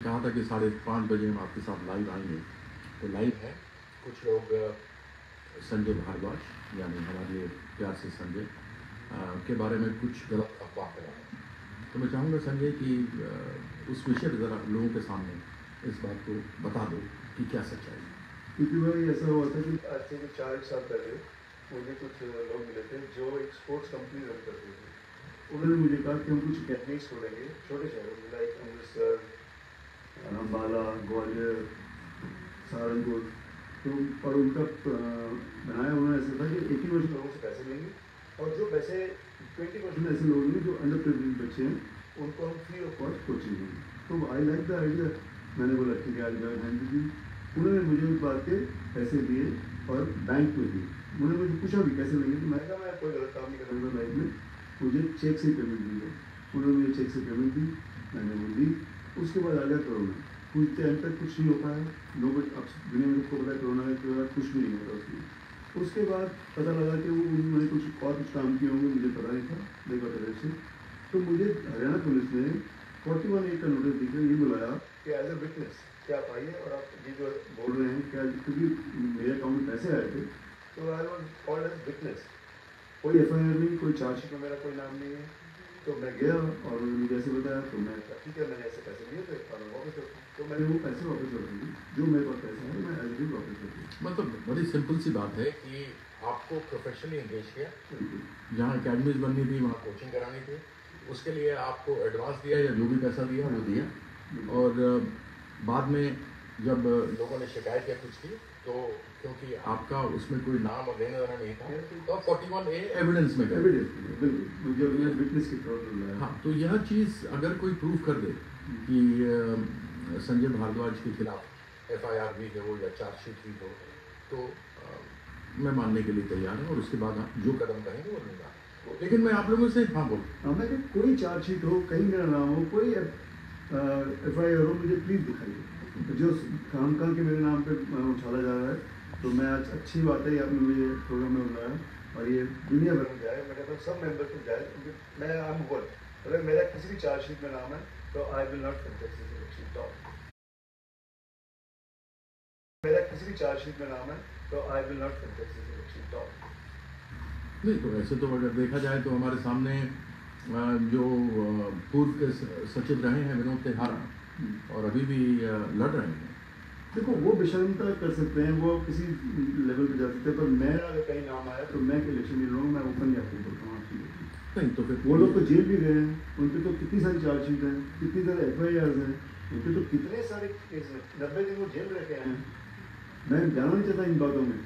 कहा था कि 5:30 हम आपके साथ लाइव आएंगे, तो लाइव है। कुछ लोग संजय भारद्वाज यानी हमारे प्यार से संजय के बारे में कुछ गलत अफवाह फैला रहे हैं। तो मैं चाहूँगा संजय कि उस विषय पर ज़रा लोगों के सामने इस बात को बता दो कि क्या सच्चाई है। क्योंकि भाई ऐसा हुआ था कि आज से 4 साल पहले मुझे कुछ लोग मिले थे जो एक स्पोर्ट्स कंपनी रन करते थे। उन्होंने मुझे कहा कि हम कुछ अकेडमीज खोलेंगे छोटे शहरों में, लाइक अमृतसर, अम्बाला, ग्वालियर, सहारनपुर। तो और उनका बनाया उन्होंने ऐसा था कि 80% लोगों से पैसे लेंगे और जो पैसे 20% ऐसे लोग हैं जो अंडर प्रिविलेज बच्चे हैं उनको हम फ्री ऑफ कॉस्ट कोचिंग देंगे। तो आई लाइक द आइडिया। मैंने बोला ठीक है, आज हैंड दी। उन्होंने मुझे उस बात के पैसे दिए और बैंक में दिए। उन्होंने मुझे पूछा भी कैसे लेंगे, तो मैं कहा मैं कोई गलत काम नहीं कर रहा लाइफ में, मुझे चेक से पेमेंट दी है। उन्होंने मुझे चेक से पेमेंट दी, मैंने वो दी। उसके बाद आ गया कोरोना। कुछ टाइम तक कुछ नहीं हो पाया। लोग अब दुनिया में सबको पता है कोरोना के बाद कुछ भी नहीं होता उसमें। उसके बाद पता लगा कि वो उन्होंने कुछ और कुछ काम किए होंगे, मुझे पता नहीं था लेबर तरफ से। तो मुझे हरियाणा पुलिस ने 41A का नोटिस देकर ये बुलाया कि एज ए विटनेस क्या आप आइए और आप ये जो बोल रहे हैं क्या, क्योंकि मेरे अकाउंट में पैसे आए थे तो I was called as witness. कोई FIR नहीं, कोई चार्जशीट में मेरा कोई नाम नहीं है। तो मैं गया और उन्होंने मुझे ऐसे बताया, तो मैं ठीक है, मैंने ऐसे पैसे लिए थे और मैं वापस करता हूँ। तो मैंने वो पैसे वापस कर दूँगी, जो मेरे पास पैसे हैं मैं एज भी वापस कर दूँगी। मतलब बड़ी सिंपल सी बात है कि आपको प्रोफेशनली एंगेज किया, जहाँ अकेडमीज बननी थी वहाँ कोचिंग करानी थी, उसके लिए आपको एडवांस दिया या जो भी पैसा दिया वो दिया। और बाद में जब लोगों ने शिकायत या कुछ की तो क्योंकि आपका उसमें कोई नाम और लेना देना नहीं था तो 41A एविडेंस में गए। बिल्कुल विटनेस की प्रॉब्लम। हाँ, तो यह चीज़ अगर कोई प्रूव कर दे कि संजय भारद्वाज के खिलाफ FIR भी हो या चार्जशीट भी हो तो मैं मानने के लिए तैयार हूँ और उसके बाद आप जो कदम कहेंगे वो लूँगा। लेकिन मैं आप लोगों से मैं कोई चार्जशीट हो, कहीं मेरा नाम हो, कोई FIR हो, मुझे प्लीज़ दिखाइए। जो काम के मेरे नाम पे उछाला जा रहा है, तो मैं आज अच्छी बात है आपने मुझे प्रोग्राम में बुलाया और ये दुनिया भर में जाए, मैं कहता हूँ सब मेंबर को जाए, क्योंकि मैं आम वन अगर मेरा किसी भी चार्जशीट में नाम है तो I will not contest this election top. मेरा किसी भी चार्जशीट में नाम है तो I will not contest this election top. नहीं, तो ऐसे तो अगर देखा जाए तो हमारे सामने जो पूर्व के सचिव रहे हैं विनोद तिहारा और अभी भी लड़ रहे हैं। देखो वो बेशर्मता कर सकते हैं, वो किसी लेवल पे जा सकते हैं, पर मैं अगर कहीं नाम आया तो मैं इलेक्शन नहीं लड़ूंगा, मैं ओपन जाकर बोलता हूँ आपकी। नहीं तो फिर वो लोग तो जेल भी गए हैं, उनके तो कितनी सारी चार्जशीट हैं, कितनी सारे FIRs हैं, उनके तो कितने सारे केस हैं, 90 दिन वो जेल में रखे हैं। मैं जाना नहीं चाहता इन बातों में,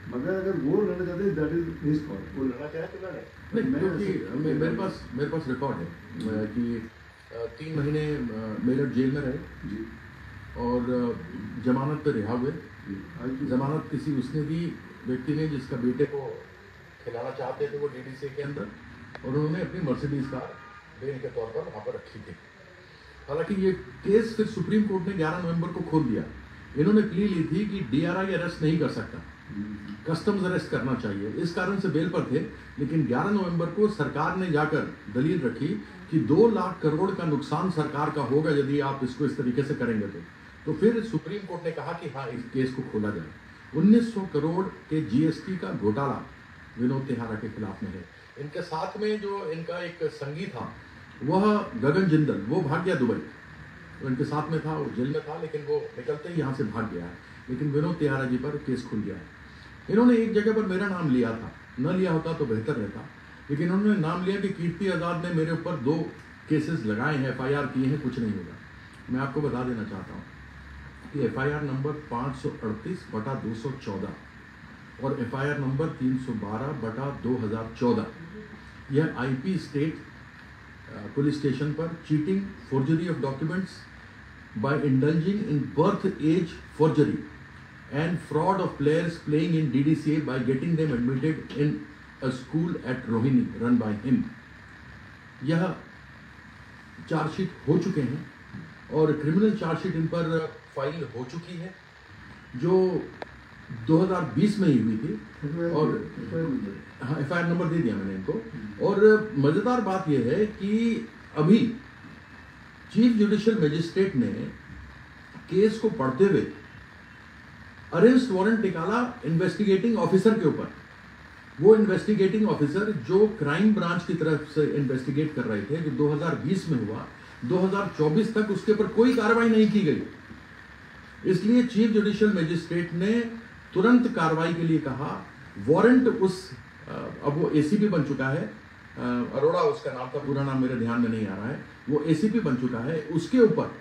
मगर अगर वो लड़ना चाहते हैं दैट इज हिज कॉल, वो लड़ना चाहे तो लड़े। नहीं, क्योंकि मेरे पास रिकॉर्ड है कि 3 महीने मेरठ जेल में रहे जी और जमानत पर रिहा हुए। जमानत किसी उसने दी व्यक्ति ने जिसका बेटे को खिलाना चाहते थे वो DDCA के अंदर, और उन्होंने अपनी मर्सिडीज कार बेल के तौर पर वहाँ पर रखी थी। हालांकि ये केस फिर सुप्रीम कोर्ट ने 11 नवंबर को खोल दिया। इन्होंने प्ली ली थी कि DRI अरेस्ट नहीं कर सकता, कस्टम्स अरेस्ट करना चाहिए, इस कारण से बेल पर थे। लेकिन 11 नवंबर को सरकार ने जाकर दलील रखी कि 2 लाख करोड़ का नुकसान सरकार का होगा यदि आप इसको इस तरीके से करेंगे तो फिर सुप्रीम कोर्ट ने कहा कि हाँ, इस केस को खोला जाए। 1900 करोड़ के GST का घोटाला विनोद तिहारा के खिलाफ में है। इनके साथ में जो इनका एक संगी था वह गगन जिंदल, वो भाग गया दुबई। वो इनके साथ में था, वो जेल में था, लेकिन वो निकलते ही यहाँ से भाग गया है। लेकिन विनोद तिहारा जी पर केस खुल गया है। इन्होंने एक जगह पर मेरा नाम लिया था, न लिया होता तो बेहतर रहता, लेकिन उन्होंने नाम लिया कि कीर्ति आज़ाद ने मेरे ऊपर 2 केसेस लगाए हैं, FIR किए हैं, कुछ नहीं होगा। मैं आपको बता देना चाहता हूँ कि FIR नंबर 538/214 और FIR नंबर 312/2014 यह IP स्टेट पुलिस स्टेशन पर cheating, forgery of documents by indulging in birth age forgery and fraud of players playing in DDCA by getting them admitted in a school at Rohini run by him. यह chargesheet हो चुके हैं और criminal chargesheet इन पर file हो चुकी है जो 2020 में ही हुई थी और हाँ, FIR नंबर दे दिया मैंने इनको। और मज़ेदार बात यह है कि अभी चीफ जुडिशियल मजिस्ट्रेट ने केस को पढ़ते हुए अरेस्ट वारंट निकाला इन्वेस्टिगेटिंग ऑफिसर के ऊपर। वो इन्वेस्टिगेटिंग ऑफिसर जो क्राइम ब्रांच की तरफ से इन्वेस्टिगेट कर रहे थे, जो 2020 में हुआ, 2024 तक उसके ऊपर कोई कार्रवाई नहीं की गई। इसलिए चीफ जुडिशियल मजिस्ट्रेट ने तुरंत कार्रवाई के लिए कहा। वारंट अब वो एसीपी बन चुका है, अरोड़ा उसका नाम था, पूरा नाम मेरे ध्यान में नहीं आ रहा है, वो एसीपी बन चुका है। उसके ऊपर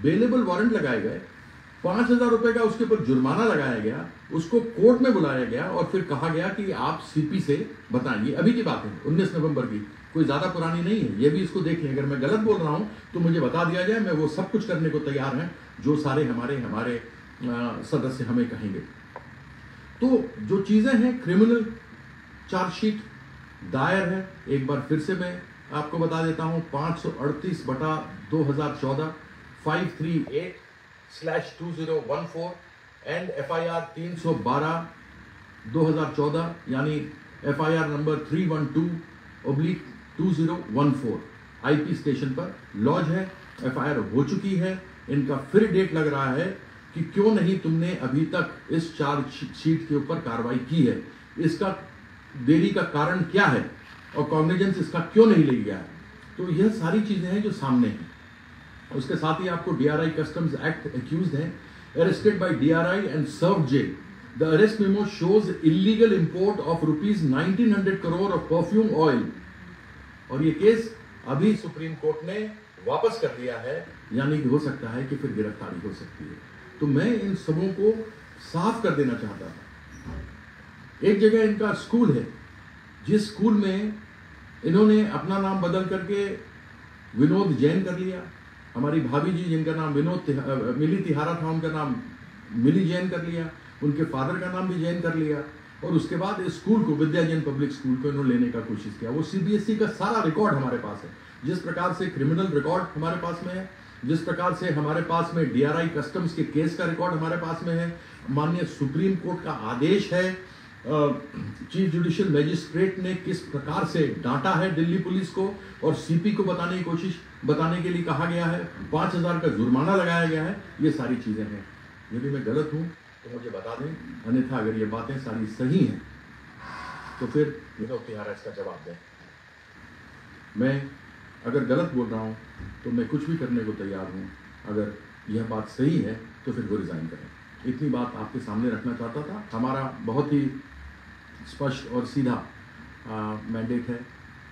बेलेबल वारंट लगाए गए, 5,000 रुपए का उसके ऊपर जुर्माना लगाया गया, उसको कोर्ट में बुलाया गया और फिर कहा गया कि आप सीपी से बताइए। अभी की बात है, 19 नवंबर की, कोई ज्यादा पुरानी नहीं है। ये भी इसको देख लें, अगर मैं गलत बोल रहा हूं तो मुझे बता दिया जाए, मैं वो सब कुछ करने को तैयार हैं जो सारे हमारे सदस्य हमें कहेंगे। तो जो चीजें हैं, क्रिमिनल चार्जशीट दायर है, एक बार फिर से मैं आपको बता देता हूं, 538/2014 538/2014 एंड FIR 312/2014 यानी FIR नंबर 312/2014 IP स्टेशन पर लॉज है। FIR हो चुकी है। इनका फिर डेट लग रहा है कि क्यों नहीं तुमने अभी तक इस चार्जशीट के ऊपर कार्रवाई की है, इसका देरी का कारण क्या है और कॉग्निजेंस इसका क्यों नहीं ले गया है। तो यह सारी चीजें हैं जो सामने हैं। उसके साथ ही आपको DRI कस्टम्स एक्ट एक्यूज्ड है, arrested by DRI and serve jail. The arrest memo shows illegal import of ₹1900 crore of perfume oil. और ये केस अभी सुप्रीम कोर्ट ने वापस कर दिया है, यानी कि हो सकता है कि फिर गिरफ्तारी हो सकती है। तो मैं इन सबों को साफ कर देना चाहता था। एक जगह इनका स्कूल है, जिस स्कूल में इन्होंने अपना नाम बदल करके विनोद जैन कर लिया। हमारी भाभी जी जिनका नाम मिली तिहारा था, उनका नाम मिली जैन कर लिया। उनके फादर का नाम भी जैन कर लिया। और उसके बाद इस स्कूल को, विद्या जैन पब्लिक स्कूल को इन्होंने लेने का कोशिश किया। वो CBSE का सारा रिकॉर्ड हमारे पास है। जिस प्रकार से क्रिमिनल रिकॉर्ड हमारे पास में है, जिस प्रकार से हमारे पास में DRI कस्टम्स के केस का रिकॉर्ड हमारे पास में है, माननीय सुप्रीम कोर्ट का आदेश है, चीफ जुडिशियल मजिस्ट्रेट ने किस प्रकार से डांटा है दिल्ली पुलिस को और CP को बताने के लिए कहा गया है, 5,000 का जुर्माना लगाया गया है। ये सारी चीजें हैं। यदि मैं गलत हूं तो मुझे बता दें, अन्यथा अगर ये बातें सारी सही हैं तो फिर विनोद तिहारा इसका जवाब दें। मैं अगर गलत बोल रहा हूं तो मैं कुछ भी करने को तैयार हूं। अगर यह बात सही है तो फिर वो रिजाइन करें। इतनी बात आपके सामने रखना चाहता था। हमारा बहुत ही स्पष्ट और सीधा मैंडेट है।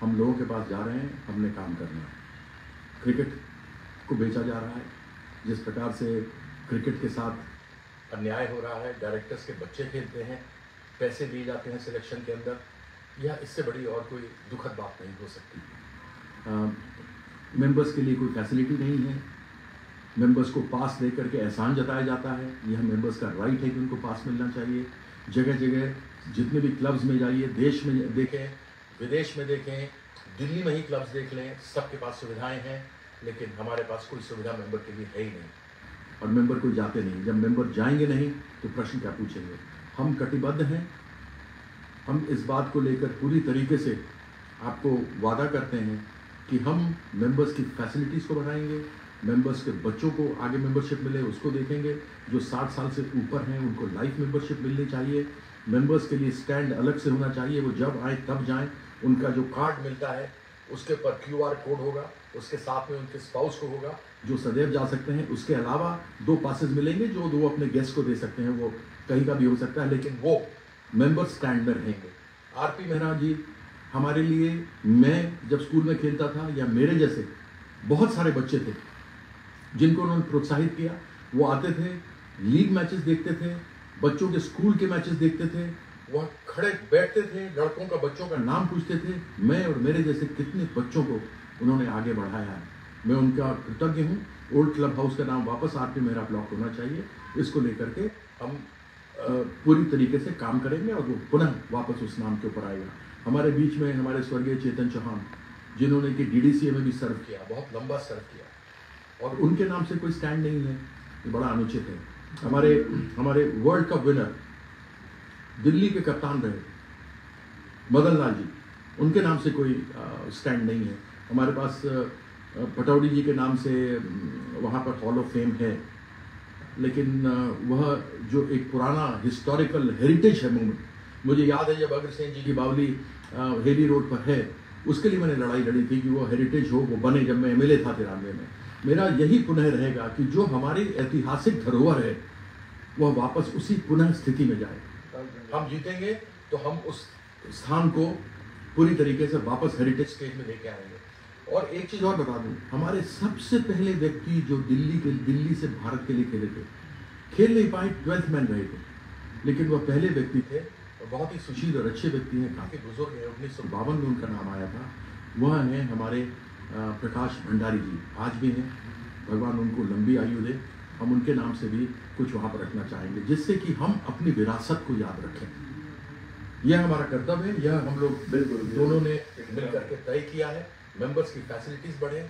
हम लोगों के पास जा रहे हैं, हमने काम करना है। क्रिकेट को बेचा जा रहा है, जिस प्रकार से क्रिकेट के साथ अन्याय हो रहा है, डायरेक्टर्स के बच्चे खेलते हैं, पैसे दिए जाते हैं सिलेक्शन के अंदर, या इससे बड़ी और कोई दुखद बात नहीं हो सकती। मेंबर्स के लिए कोई फैसिलिटी नहीं है। मेंबर्स को पास दे करके एहसान जताया जाता है। यह मेंबर्स का राइट है कि उनको पास मिलना चाहिए। जगह जगह जितने भी क्लब्स में जाइए, देश में देखें, विदेश में देखें, दिल्ली में ही क्लब्स देख लें, सबके पास सुविधाएं हैं, लेकिन हमारे पास कोई सुविधा मेंबर के लिए है ही नहीं। और मेंबर कोई जाते नहीं। जब मेंबर जाएंगे नहीं तो प्रश्न क्या पूछेंगे। हम कटिबद्ध हैं। हम इस बात को लेकर पूरी तरीके से आपको वादा करते हैं कि हम मेंबर्स की फैसिलिटीज़ को बढ़ाएंगे, मेंबर्स के बच्चों को आगे मेंबरशिप मिले उसको देखेंगे। जो 60 साल से ऊपर हैं उनको लाइफ मेंबरशिप मिलनी चाहिए। मेंबर्स के लिए स्टैंड अलग से होना चाहिए। वो जब आए तब जाएं। उनका जो कार्ड मिलता है उसके ऊपर QR कोड होगा, उसके साथ में उनके स्पाउस को होगा जो सदैव जा सकते हैं। उसके अलावा 2 पासेस मिलेंगे जो वो अपने गेस्ट को दे सकते हैं। वो कहीं का भी हो सकता है, लेकिन वो मेंबर स्टैंड में रहेंगे। RP मेहरा जी हमारे लिए, मैं जब स्कूल में खेलता था या मेरे जैसे बहुत सारे बच्चे थे जिनको उन्होंने प्रोत्साहित किया। वो आते थे, लीग मैचेस देखते थे, बच्चों के स्कूल के मैचेस देखते थे, वहाँ खड़े बैठते थे, लड़कों का बच्चों का नाम पूछते थे। मैं और मेरे जैसे कितने बच्चों को उन्होंने आगे बढ़ाया है। मैं उनका कृतज्ञ हूँ। ओल्ड क्लब हाउस का नाम वापस RP मेहरा ब्लॉक होना चाहिए। इसको लेकर के हम पूरी तरीके से काम करेंगे और वो पुनः वापस उस नाम के ऊपर आएगा। हमारे बीच में हमारे स्वर्गीय चेतन चौहान, जिन्होंने कि DDCA में भी सर्व किया, बहुत लंबा सर्व किया, और उनके नाम से कोई स्टैंड नहीं है, ये बड़ा अनुचित है। हमारे वर्ल्ड कप विनर दिल्ली के कप्तान रहे मदन लाल जी, उनके नाम से कोई स्टैंड नहीं है। हमारे पास पटौड़ी जी के नाम से वहाँ पर हॉल ऑफ फेम है, लेकिन वह जो एक पुराना हिस्टोरिकल हेरिटेज है मूवमेंट, मुझे याद है जब अग्रसेन जी की बावली हेली रोड पर है, उसके लिए मैंने लड़ाई लड़ी थी कि वो हेरिटेज हो, वो बने, जब मैं MLA था 93 में। मेरा यही पुनः रहेगा कि जो हमारी ऐतिहासिक धरोहर है वह वापस उसी पुनः स्थिति में जाए। हम जीतेंगे तो हम उस स्थान को पूरी तरीके से वापस हेरिटेज स्टेज में लेके आएंगे। और एक चीज़ और बता दूं, हमारे सबसे पहले व्यक्ति जो दिल्ली से भारत के लिए खेले थे, खेल नहीं पाए, 12th मैन रहे थे, लेकिन वह पहले व्यक्ति थे और बहुत ही सुशील और अच्छे व्यक्ति हैं, काफ़ी बुजुर्ग हैं, 1952 में उनका नाम आया था। वह हैं हमारे प्रकाश भंडारी जी, आज भी हैं, भगवान उनको लंबी आयु दे। हम उनके नाम से भी कुछ वहाँ पर रखना चाहेंगे, जिससे कि हम अपनी विरासत को याद रखें। यह हमारा कर्तव्य है, यह हम लोग बिल्कुल दोनों ने मिल करके तय किया है। मेंबर्स की फैसिलिटीज़ बढ़े,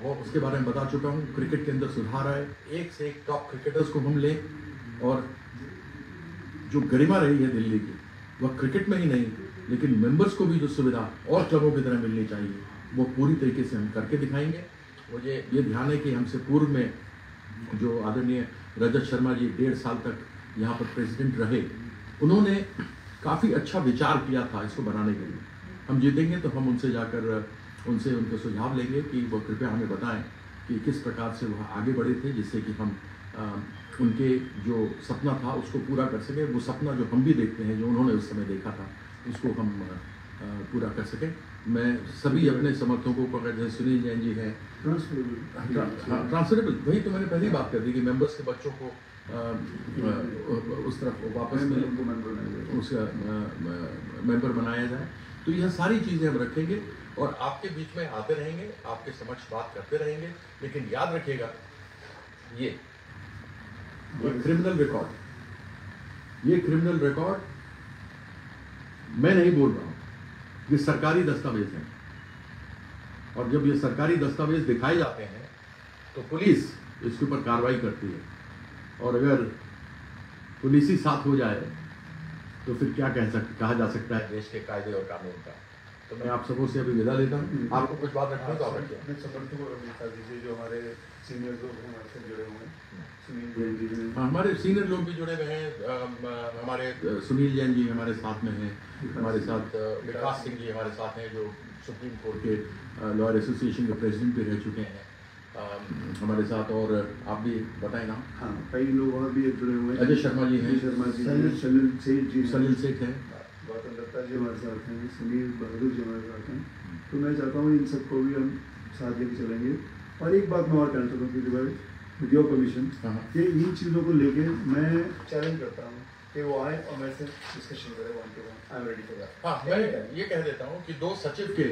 वो उसके बारे में बता चुका हूँ। क्रिकेट के अंदर सुधार आए, एक से एक टॉप क्रिकेटर्स को हम लें, और जो गरिमा रही है दिल्ली की, वह क्रिकेट में ही नहीं, लेकिन मेंबर्स को भी जो सुविधा और क्लबों की तरह मिलनी चाहिए, वो पूरी तरीके से हम करके दिखाएंगे। मुझे ये ध्यान है कि हमसे पूर्व में जो आदरणीय रजत शर्मा जी 1.5 साल तक यहाँ पर प्रेसिडेंट रहे, उन्होंने काफ़ी अच्छा विचार किया था इसको बनाने के लिए। हम जीतेंगे तो हम उनसे जाकर उनसे उनके सुझाव लेंगे कि वो कृपया हमें बताएं कि किस प्रकार से वह आगे बढ़े थे, जिससे कि हम उनके जो सपना था उसको पूरा कर सकें। वो सपना जो हम भी देखते हैं, जो उन्होंने उस समय देखा था, उसको हम पूरा कर सकें। मैं सभी अपने समर्थकों को, जैसे सुनील जैन जी हैं, ट्रांसफरेबल, वही तो मैंने पहली बात कर दी कि मेंबर्स के बच्चों को उस तरफ वापस उसका मेंबर बनाया जाए। तो यह सारी चीज़ें हम रखेंगे और आपके बीच में आते रहेंगे, आपके समक्ष बात करते रहेंगे। लेकिन याद रखिएगा, ये क्रिमिनल रिकॉर्ड मैं नहीं बोल रहा हूँ, ये सरकारी दस्तावेज हैं, और जब ये सरकारी दस्तावेज दिखाए जाते हैं तो पुलिस इसके ऊपर कार्रवाई करती है, और अगर पुलिस ही साथ हो जाए तो फिर क्या कहा जा सकता है देश के कायदे और कानून का। तो मैं आप सबों से अभी विदा लेता हूँ। आपको कुछ बात रखनी तो आप रखिए। अपने समर्थकों को बता दीजिए जो हमारे सीनियर लोग हमारे साथ जुड़े हुए हैं। सुनील जैन जी, हाँ, हमारे सीनियर लोग भी जुड़े हुए हैं। हमारे सुनील जैन जी हमारे साथ में हैं, हमारे साथ विकास सिंह जी हमारे साथ हैं, जो सुप्रीम कोर्ट के लॉयर एसोसिएशन के प्रेसिडेंट भी रह चुके हैं हमारे साथ। और आप भी बताएं ना। हाँ, कई लोग और भी जुड़े हुए हैं। अजय शर्मा जी हैं, सलिल सेठ जी, सलिल सेठ हैं, गौतम दत्ता जी हमारे साथ हैं, सुनील बहादुर जी हमारे साथ हैं। तो मैं चाहता हूँ इन सबको भी हम साथ लेके चलेंगे। और एक बात मैं और कहना चाहता हूँ भाई, विद योर परमिशन, कि इन चीज़ों को लेके मैं चैलेंज करता हूँ कि वो आए और मेरे से डिस्कशन करें 1-to-1। I am ready for that. हाँ, मैं ये कह देता हूँ कि 2 सचिव के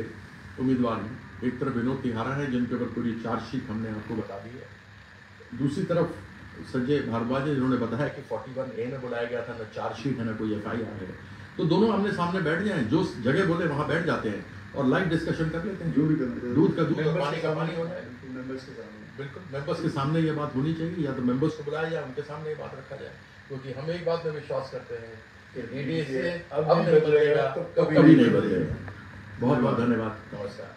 उम्मीदवार हैं। एक तरफ विनोद तिहारा है, जिनके ऊपर पूरी चार्जशीट हमने आपको बता दी है। दूसरी तरफ संजय भारद्वाज है, जिन्होंने बताया कि 41A में बुलाया गया था, न चार्जशीट है, न कोई FIR है। तो दोनों आमने सामने बैठ जाएं, जो जगह बोले वहाँ बैठ जाते हैं और लाइव डिस्कशन कर लेते हैं। जो भी करना चाहिए, दूध का दूध और पानी का पानी होना है। मेंबर्स के सामने, बिल्कुल मेंबर्स के सामने ये बात होनी चाहिए, या तो मेंबर्स को बुलाया जाए, उनके सामने ये बात रखा जाए। क्योंकि हम एक बात में विश्वास करते हैं कि DDA से अब नहीं बदलेगा तो कभी नहीं बदलेगा। बहुत बहुत धन्यवाद, नमस्कार।